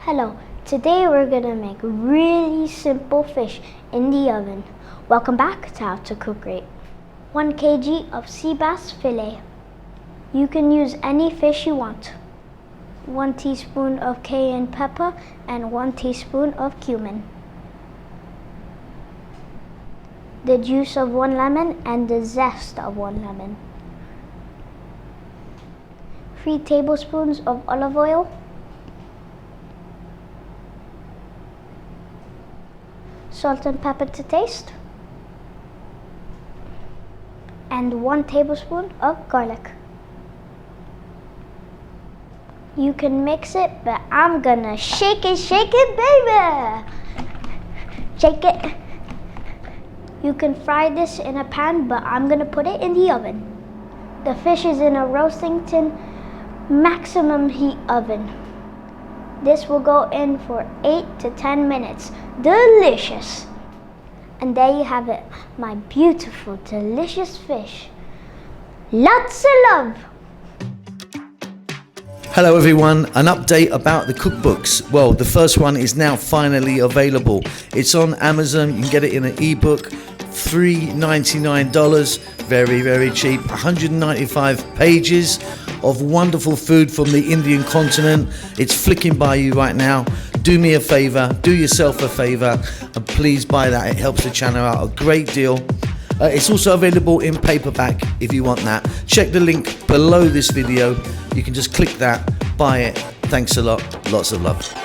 Hello, today we're gonna make really simple fish in the oven. Welcome back to How to Cook Great. 1 kg of sea bass fillet. You can use any fish you want. 1 teaspoon of cayenne pepper and 1 teaspoon of cumin. The juice of 1 lemon and the zest of 1 lemon. 3 tablespoons of olive oil. Salt and pepper to taste, and 1 tablespoon of garlic. You can mix it, but I'm gonna shake it, baby! Shake it. You can fry this in a pan, but I'm gonna put it in the oven. The fish is in a roasting tin, maximum heat oven. This will go in for 8 to 10 minutes. Delicious! And there you have it, my beautiful, delicious fish. Lots of love! Hello everyone, an update about the cookbooks. Well, the first one is now finally available. It's on Amazon, you can get it in an ebook, $3.99, very, very cheap, 195 pages of wonderful food from the Indian continent. It's flicking by you right now. Do me a favor, do yourself a favor, and please buy that. It helps the channel out a great deal. It's also available in paperback if you want that. Check the link below this video. You can just click that, buy it. Thanks a lot, lots of love.